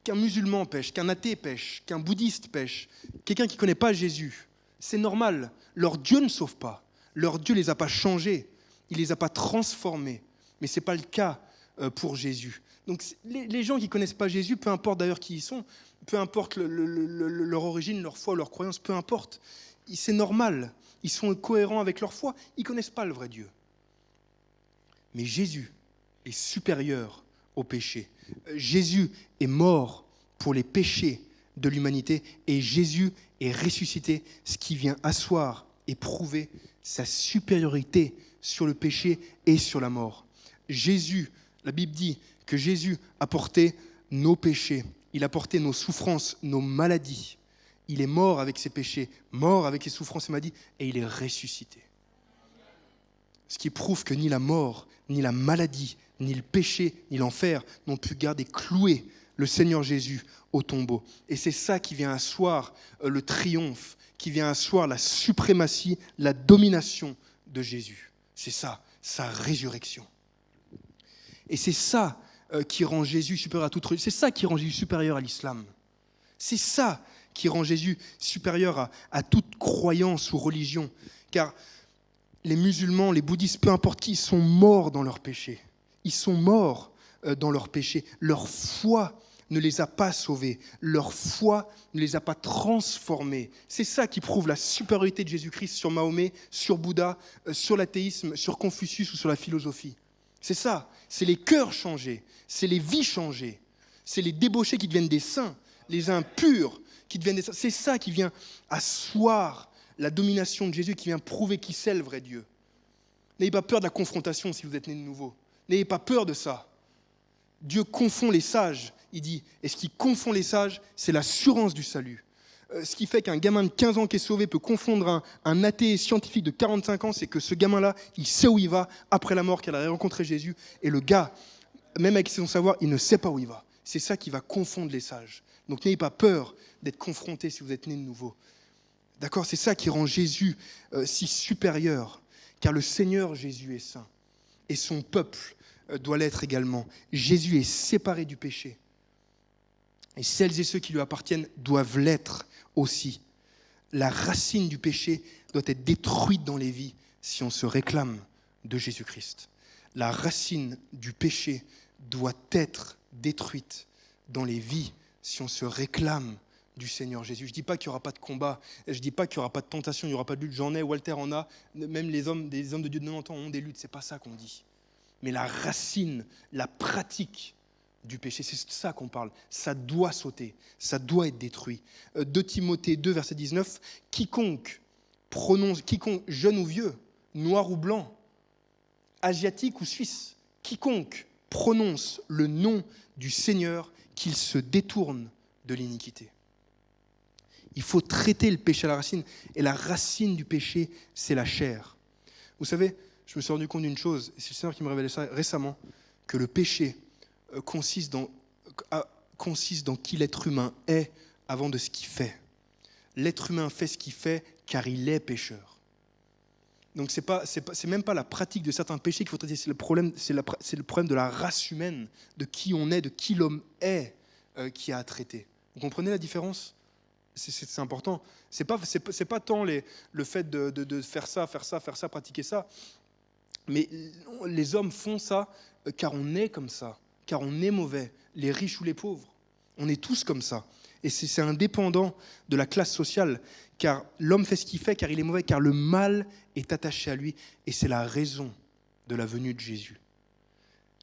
Qu'un musulman pêche, qu'un athée pêche, qu'un bouddhiste pêche, quelqu'un qui ne connaît pas Jésus, c'est normal. Leur Dieu ne sauve pas. Leur Dieu ne les a pas changés. Il ne les a pas transformés. Mais ce n'est pas le cas pour Jésus. Donc les gens qui ne connaissent pas Jésus, peu importe d'ailleurs qui ils sont, peu importe leur origine, leur foi, leur croyance, peu importe, c'est normal. Ils sont cohérents avec leur foi. Ils ne connaissent pas le vrai Dieu. Mais Jésus est supérieur au péché. Jésus est mort pour les péchés de l'humanité et Jésus est ressuscité, ce qui vient asseoir et prouver sa supériorité sur le péché et sur la mort. Jésus, la Bible dit que Jésus a porté nos péchés, il a porté nos souffrances, nos maladies. Il est mort avec ses péchés, mort avec ses souffrances et maladies, et il est ressuscité. Ce qui prouve que ni la mort, ni la maladie, ni le péché, ni l'enfer n'ont pu garder cloué le Seigneur Jésus au tombeau. Et c'est ça qui vient asseoir le triomphe, qui vient asseoir la suprématie, la domination de Jésus. C'est ça, sa résurrection. Et c'est ça qui rend Jésus supérieur à toute religion. C'est ça qui rend Jésus supérieur à l'islam. C'est ça qui rend Jésus supérieur à toute croyance ou religion. Car les musulmans, les bouddhistes, peu importe qui, ils sont morts dans leurs péchés. Ils sont morts dans leurs péchés. Leur foi ne les a pas sauvés. Leur foi ne les a pas transformés. C'est ça qui prouve la supériorité de Jésus-Christ sur Mahomet, sur Bouddha, sur l'athéisme, sur Confucius ou sur la philosophie. C'est ça. C'est les cœurs changés. C'est les vies changées. C'est les débauchés qui deviennent des saints. Les impurs qui deviennent des saints. C'est ça qui vient asseoir la domination de Jésus, qui vient prouver qui c'est le vrai Dieu. N'ayez pas peur de la confrontation si vous êtes né de nouveau. N'ayez pas peur de ça. Dieu confond les sages, il dit. Et ce qui confond les sages, c'est l'assurance du salut. Ce qui fait qu'un gamin de 15 ans qui est sauvé peut confondre un athée scientifique de 45 ans, c'est que ce gamin-là, il sait où il va après la mort, qu'il a rencontré Jésus. Et le gars, même avec son savoir, il ne sait pas où il va. C'est ça qui va confondre les sages. Donc n'ayez pas peur d'être confronté si vous êtes né de nouveau. D'accord, c'est ça qui rend Jésus si supérieur, car le Seigneur Jésus est saint, et son peuple doit l'être également. Jésus est séparé du péché, et celles et ceux qui lui appartiennent doivent l'être aussi. La racine du péché doit être détruite dans les vies si on se réclame de Jésus-Christ. La racine du péché doit être détruite dans les vies si on se réclame du Seigneur Jésus. Je ne dis pas qu'il n'y aura pas de combat, je ne dis pas qu'il n'y aura pas de tentation, il n'y aura pas de lutte. J'en ai, Walter en a, même des hommes de Dieu de 90 ans ont des luttes, ce n'est pas ça qu'on dit. Mais la racine, la pratique du péché, c'est de ça qu'on parle. Ça doit sauter, ça doit être détruit. 2 Timothée 2, verset 19, quiconque jeune ou vieux, noir ou blanc, asiatique ou suisse, quiconque prononce le nom du Seigneur, qu'il se détourne de l'iniquité. Il faut traiter le péché à la racine. Et la racine du péché, c'est la chair. Vous savez, je me suis rendu compte d'une chose, et c'est le Seigneur qui me révélait ça récemment, que le péché consiste dans qui l'être humain est avant de ce qu'il fait. L'être humain fait ce qu'il fait car il est pécheur. Donc c'est même pas la pratique de certains péchés qu'il faut traiter, c'est le problème de la race humaine, de qui on est, de qui l'homme est, qui a à traiter. Vous comprenez la différence ? C'est important. C'est pas tant le fait de faire ça, pratiquer ça, mais les hommes font ça car on est comme ça, car on est mauvais, les riches ou les pauvres. On est tous comme ça. Et c'est indépendant de la classe sociale, car l'homme fait ce qu'il fait, car il est mauvais, car le mal est attaché à lui. Et c'est la raison de la venue de Jésus.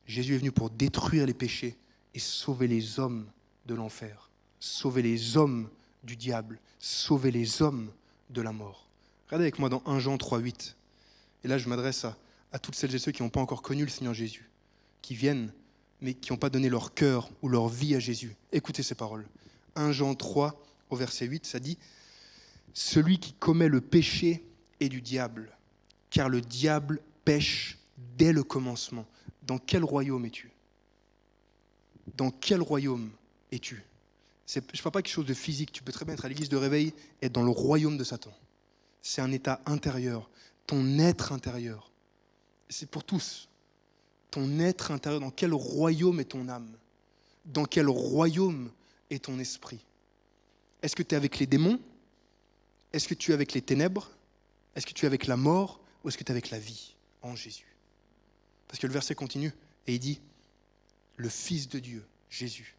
Jésus est venu pour détruire les péchés et sauver les hommes de l'enfer, sauver les hommes du diable, sauver les hommes de la mort. Regardez avec moi dans 1 Jean 3,8. Et là, je m'adresse à toutes celles et ceux qui n'ont pas encore connu le Seigneur Jésus, qui viennent, mais qui n'ont pas donné leur cœur ou leur vie à Jésus. Écoutez ces paroles. 1 Jean 3, au verset 8, ça dit « Celui qui commet le péché est du diable, car le diable pêche dès le commencement. » Dans quel royaume es-tu? Dans quel royaume es-tu? Je ne parle pas de quelque chose de physique. Tu peux très bien être à l'église de réveil et être dans le royaume de Satan. C'est un état intérieur, ton être intérieur. C'est pour tous. Ton être intérieur, dans quel royaume est ton âme? Dans quel royaume est ton esprit? Est-ce que tu es avec les démons? Est-ce que tu es avec les ténèbres? Est-ce que tu es avec la mort? Ou est-ce que tu es avec la vie en Jésus? Parce que le verset continue et il dit « Le Fils de Dieu, Jésus,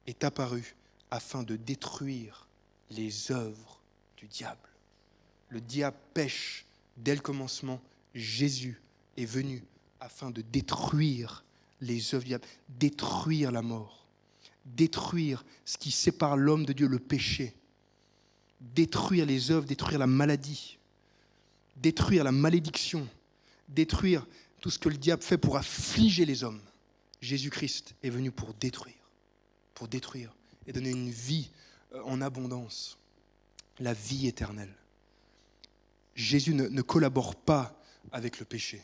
est apparu afin de détruire les œuvres du diable. » Le diable pêche dès le commencement. Jésus est venu afin de détruire les œuvres du diable, détruire la mort, détruire ce qui sépare l'homme de Dieu, le péché, détruire les œuvres, détruire la maladie, détruire la malédiction, détruire tout ce que le diable fait pour affliger les hommes. Jésus-Christ est venu pour détruire et donner une vie en abondance, la vie éternelle. Jésus ne collabore pas avec le péché.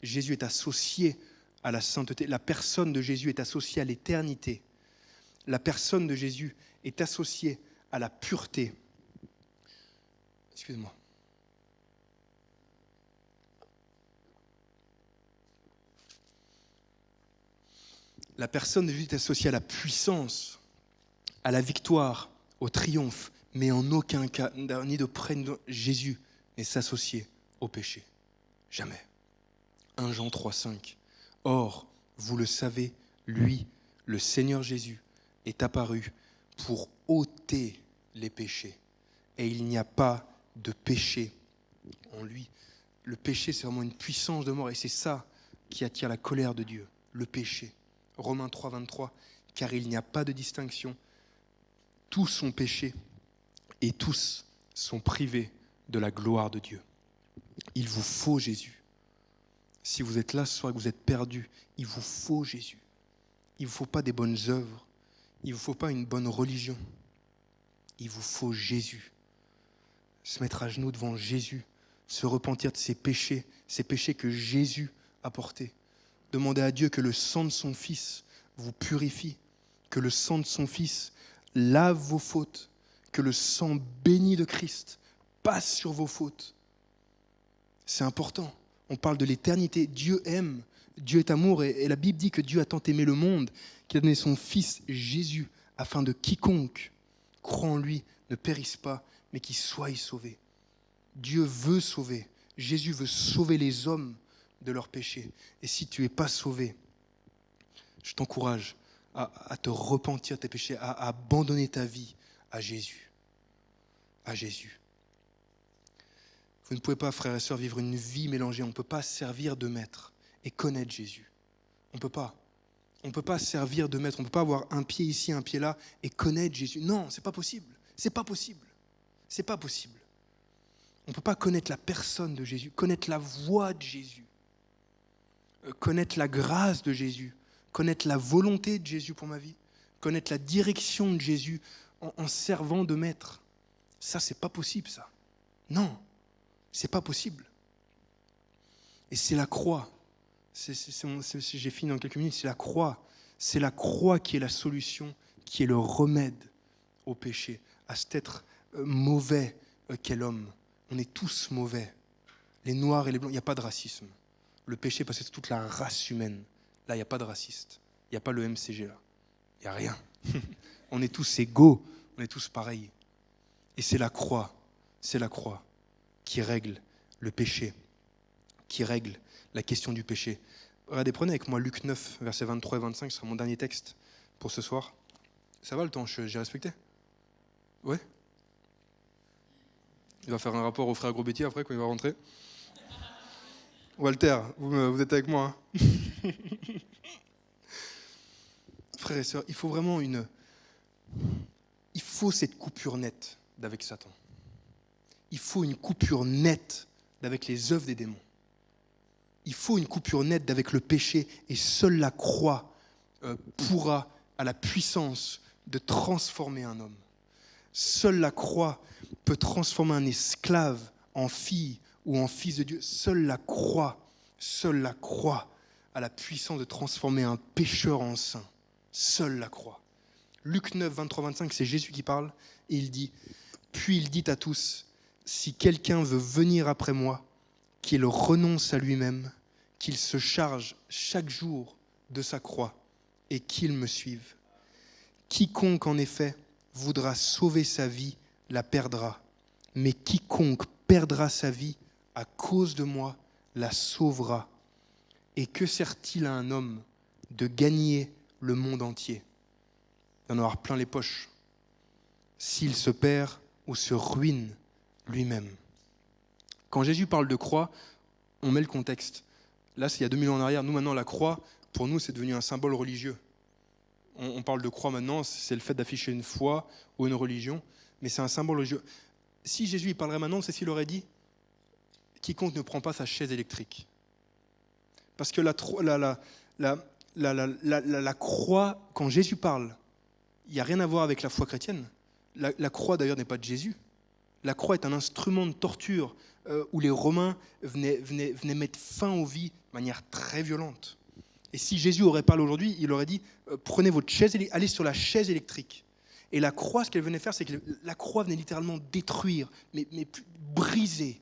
Jésus est associé à la sainteté. La personne de Jésus est associée à l'éternité. La personne de Jésus est associée à la pureté. Excusez-moi. La personne de Jésus est associée à la puissance, à la victoire, au triomphe, mais en aucun cas, ni de près, ni de... Jésus n'est s'associer au péché. Jamais. 1 Jean 3,5. Or, vous le savez, lui, le Seigneur Jésus, est apparu pour ôter les péchés. Et il n'y a pas de péché en lui. Le péché, c'est vraiment une puissance de mort. Et c'est ça qui attire la colère de Dieu, le péché. Romains 3, 23. Car il n'y a pas de distinction. Tous sont péchés et tous sont privés de la gloire de Dieu. Il vous faut Jésus. Si vous êtes là ce soir et que vous êtes perdu, il vous faut Jésus. Il ne vous faut pas des bonnes œuvres. Il ne vous faut pas une bonne religion. Il vous faut Jésus. Se mettre à genoux devant Jésus, se repentir de ses péchés que Jésus a portés. Demandez à Dieu que le sang de son Fils vous purifie, que le sang de son Fils lave vos fautes, que le sang béni de Christ passe sur vos fautes. C'est important. On parle de l'éternité. Dieu aime, Dieu est amour. Et la Bible dit que Dieu a tant aimé le monde qu'il a donné son Fils Jésus afin de quiconque croit en lui ne périsse pas, mais qu'il soit sauvé. Dieu veut sauver. Jésus veut sauver les hommes de leurs péchés. Et si tu n'es pas sauvé, je t'encourage à te repentir de tes péchés, à abandonner ta vie à Jésus. À Jésus. Vous ne pouvez pas, frères et sœurs, vivre une vie mélangée. On ne peut pas servir de maître et connaître Jésus. On ne peut pas. On ne peut pas servir de maître. On ne peut pas avoir un pied ici, un pied là et connaître Jésus. Non, c'est pas possible. C'est pas possible. C'est pas possible. On ne peut pas connaître la personne de Jésus, connaître la voix de Jésus, connaître la grâce de Jésus, connaître la volonté de Jésus pour ma vie, connaître la direction de Jésus en servant de maître. Ça, c'est pas possible, ça. Non, c'est pas possible. Et c'est la croix. J'ai fini dans quelques minutes. C'est la croix. C'est la croix qui est la solution, qui est le remède au péché, à cet être mauvais qu'est l'homme. On est tous mauvais. Les noirs et les blancs, il n'y a pas de racisme. Le péché possède toute la race humaine. Là, il n'y a pas de raciste. Il n'y a pas le MCG là. Il n'y a rien. On est tous égaux. On est tous pareils. Et c'est la croix qui règle le péché, qui règle la question du péché. Regardez, prenez avec moi Luc 9, versets 23 et 25, ce sera mon dernier texte pour ce soir. Ça va le temps, j'ai respecté? Ouais? Il va faire un rapport au frère Grosbetier après quand il va rentrer. Walter, vous êtes avec moi, hein? Frères et sœurs, il faut vraiment il faut cette coupure nette d'avec Satan. Il faut une coupure nette d'avec les œuvres des démons. Il faut une coupure nette d'avec le péché, et seule la croix pourra, à la puissance de transformer un homme. Seule la croix peut transformer un esclave en fille ou en fils de Dieu. Seule la croix a la puissance de transformer un pécheur en saint. Seule la croix. Luc 9, 23, 25, c'est Jésus qui parle, et il dit, puis il dit à tous, si quelqu'un veut venir après moi, qu'il renonce à lui-même, qu'il se charge chaque jour de sa croix et qu'il me suive. Quiconque, en effet, voudra sauver sa vie, la perdra. Mais quiconque perdra sa vie à cause de moi, la sauvera. Et que sert-il à un homme de gagner le monde entier, d'en avoir plein les poches, s'il se perd ou se ruine lui-même? Quand Jésus parle de croix, on met le contexte. Là, c'est il y a 2000 ans en arrière. Nous, maintenant, la croix, pour nous, c'est devenu un symbole religieux. On parle de croix maintenant, c'est le fait d'afficher une foi ou une religion, mais c'est un symbole religieux. Si Jésus il parlerait maintenant, c'est s'il aurait dit « quiconque ne prend pas sa chaise électrique ». Parce que la croix, quand Jésus parle, il n'y a rien à voir avec la foi chrétienne. La croix, d'ailleurs, n'est pas de Jésus. La croix est un instrument de torture où les Romains venaient mettre fin aux vies de manière très violente. Et si Jésus aurait parlé aujourd'hui, il aurait dit prenez votre chaise, allez sur la chaise électrique. Et la croix, ce qu'elle venait faire, c'est que la croix venait littéralement détruire, mais briser.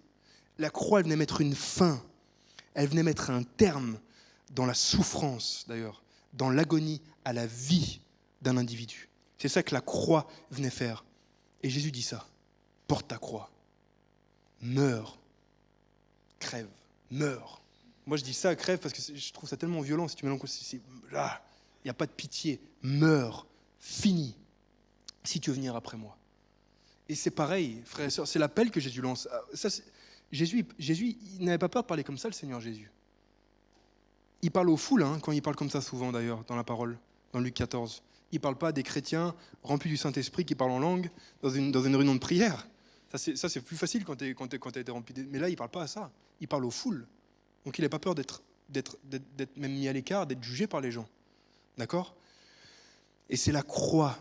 La croix, elle venait mettre une fin. Elle venait mettre un terme dans la souffrance, d'ailleurs, dans l'agonie à la vie d'un individu. C'est ça que la croix venait faire. Et Jésus dit ça. Porte ta croix. Meurs. Crève. Meurs. Moi, je dis ça, crève, parce que je trouve ça tellement violent. Si tu mélanges, il n'y a pas de pitié. Meurs. Fini. Si tu veux venir après moi. Et c'est pareil, frères et sœurs, c'est l'appel que Jésus lance. Ça, Jésus, il n'avait pas peur de parler comme ça, le Seigneur Jésus. Il parle aux foules, quand il parle comme ça souvent d'ailleurs, dans la parole, dans Luc 14. Il ne parle pas des chrétiens remplis du Saint-Esprit qui parlent en langue dans une réunion de prière. Ça, c'est plus facile quand tu as été rempli. Mais là, il ne parle pas à ça. Il parle aux foules. Donc il n'a pas peur d'être même mis à l'écart, d'être jugé par les gens. D'accord ? Et c'est la croix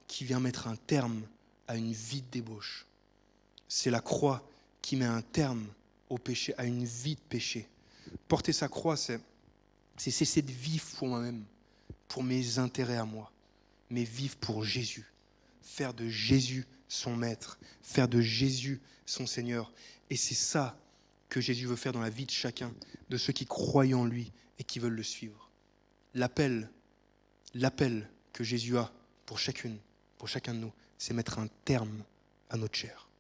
qui vient mettre un terme à une vie de débauche. C'est la croix qui met un terme au péché, à une vie de péché. Porter sa croix, c'est cesser de vivre pour moi-même, pour mes intérêts à moi, mais vivre pour Jésus. Faire de Jésus son maître, faire de Jésus son Seigneur. Et c'est ça que Jésus veut faire dans la vie de chacun, de ceux qui croient en lui et qui veulent le suivre. L'appel que Jésus a pour chacun de nous, c'est mettre un terme à notre chair,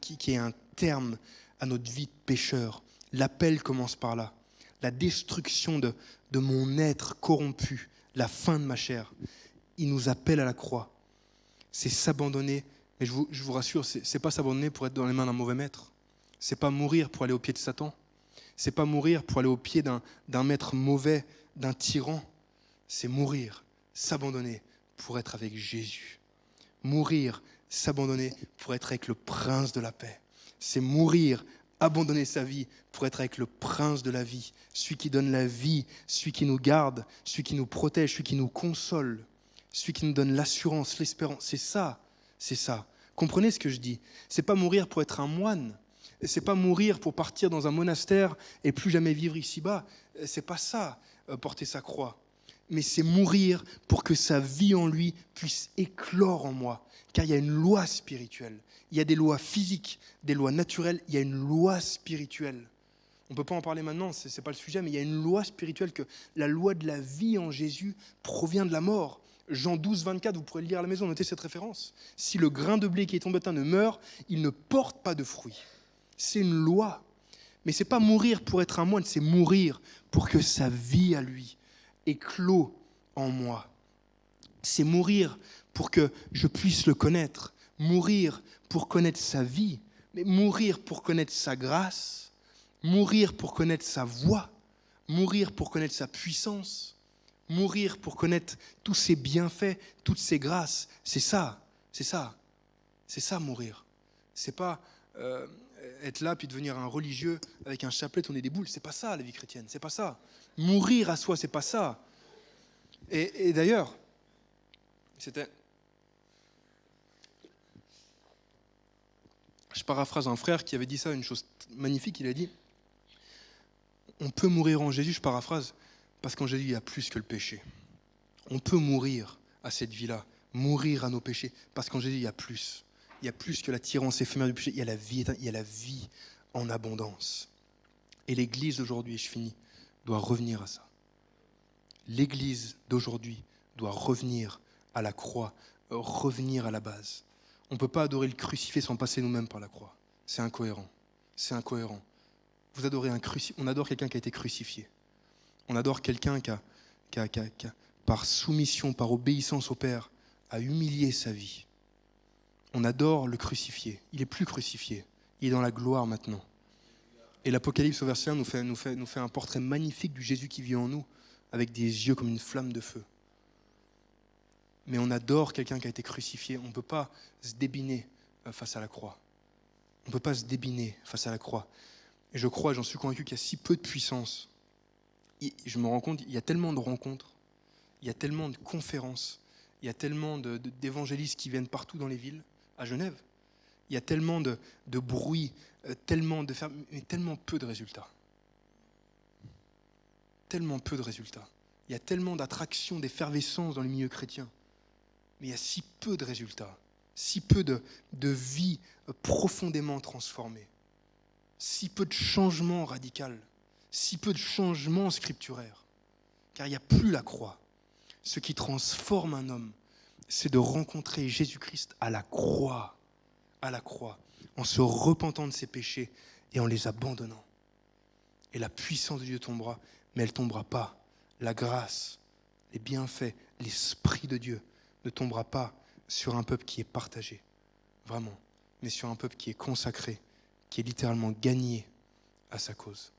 qui est un terme à notre vie de pécheur. L'appel commence par là. La destruction de mon être corrompu, la fin de ma chair. Il nous appelle à la croix. C'est s'abandonner, mais je vous rassure, c'est pas s'abandonner pour être dans les mains d'un mauvais maître. C'est pas mourir pour aller au pied de Satan. C'est pas mourir pour aller au pied d'un maître mauvais, d'un tyran. C'est mourir, s'abandonner pour être avec Jésus. Mourir, s'abandonner pour être avec le prince de la paix. C'est mourir, abandonner sa vie pour être avec le prince de la vie, celui qui donne la vie, celui qui nous garde, celui qui nous protège, celui qui nous console, celui qui nous donne l'assurance, l'espérance. C'est ça. Comprenez ce que je dis. C'est pas mourir pour être un moine. C'est pas mourir pour partir dans un monastère et plus jamais vivre ici-bas. C'est pas ça, porter sa croix. Mais c'est mourir pour que sa vie en lui puisse éclore en moi. Car il y a une loi spirituelle. Il y a des lois physiques, des lois naturelles. Il y a une loi spirituelle. On ne peut pas en parler maintenant, ce n'est pas le sujet, mais il y a une loi spirituelle, que la loi de la vie en Jésus provient de la mort. Jean 12, 24, vous pourrez le lire à la maison, notez cette référence. Si le grain de blé qui est tombé à terre ne meurt, il ne porte pas de fruits. C'est une loi. Mais ce n'est pas mourir pour être un moine, c'est mourir pour que sa vie à lui éclot en moi. C'est mourir pour que je puisse le connaître, mourir pour connaître sa vie, mais mourir pour connaître sa grâce, mourir pour connaître sa voix, mourir pour connaître sa puissance, mourir pour connaître tous ses bienfaits, toutes ses grâces. C'est ça mourir. C'est pas être là puis devenir un religieux avec un chapelet, tourner des boules. C'est pas ça la vie chrétienne, c'est pas ça. Mourir à soi, c'est pas ça. Et d'ailleurs, je paraphrase un frère qui avait dit ça, une chose magnifique, il a dit, on peut mourir en Jésus, je paraphrase, parce qu'en Jésus, il y a plus que le péché. On peut mourir à cette vie-là, mourir à nos péchés, parce qu'en Jésus, il y a plus. Il y a plus que l'attirance éphémère du péché, il y a la vie, il y a la vie en abondance. Et l'Église d'aujourd'hui, et je finis, doit revenir à ça. L'Église d'aujourd'hui doit revenir à la croix, revenir à la base. On ne peut pas adorer le crucifié sans passer nous-mêmes par la croix. C'est incohérent. C'est incohérent. Vous adorez on adore quelqu'un qui a été crucifié. On adore quelqu'un qui a, par soumission, par obéissance au Père, a humilié sa vie. On adore le crucifié. Il n'est plus crucifié. Il est dans la gloire maintenant. Et l'Apocalypse au verset 1 nous fait un portrait magnifique du Jésus qui vit en nous, avec des yeux comme une flamme de feu. Mais on adore quelqu'un qui a été crucifié. On ne peut pas se débiner face à la croix. On ne peut pas se débiner face à la croix. Et je crois, j'en suis convaincu qu'il y a si peu de puissance. Et je me rends compte, il y a tellement de rencontres, il y a tellement de conférences, il y a tellement d'évangélistes qui viennent partout dans les villes, à Genève. Il y a tellement de bruit, mais tellement peu de résultats. Tellement peu de résultats. Il y a tellement d'attraction, d'effervescence dans les milieux chrétiens. Mais il y a si peu de résultats, si peu de vies profondément transformées, si peu de changements radicaux, si peu de changements scripturaires. Car il n'y a plus la croix. Ce qui transforme un homme, c'est de rencontrer Jésus-Christ à la croix, en se repentant de ses péchés et en les abandonnant. Et la puissance de Dieu tombera, mais elle ne tombera pas. La grâce, les bienfaits, l'Esprit de Dieu ne tombera pas sur un peuple qui est partagé, vraiment, mais sur un peuple qui est consacré, qui est littéralement gagné à sa cause.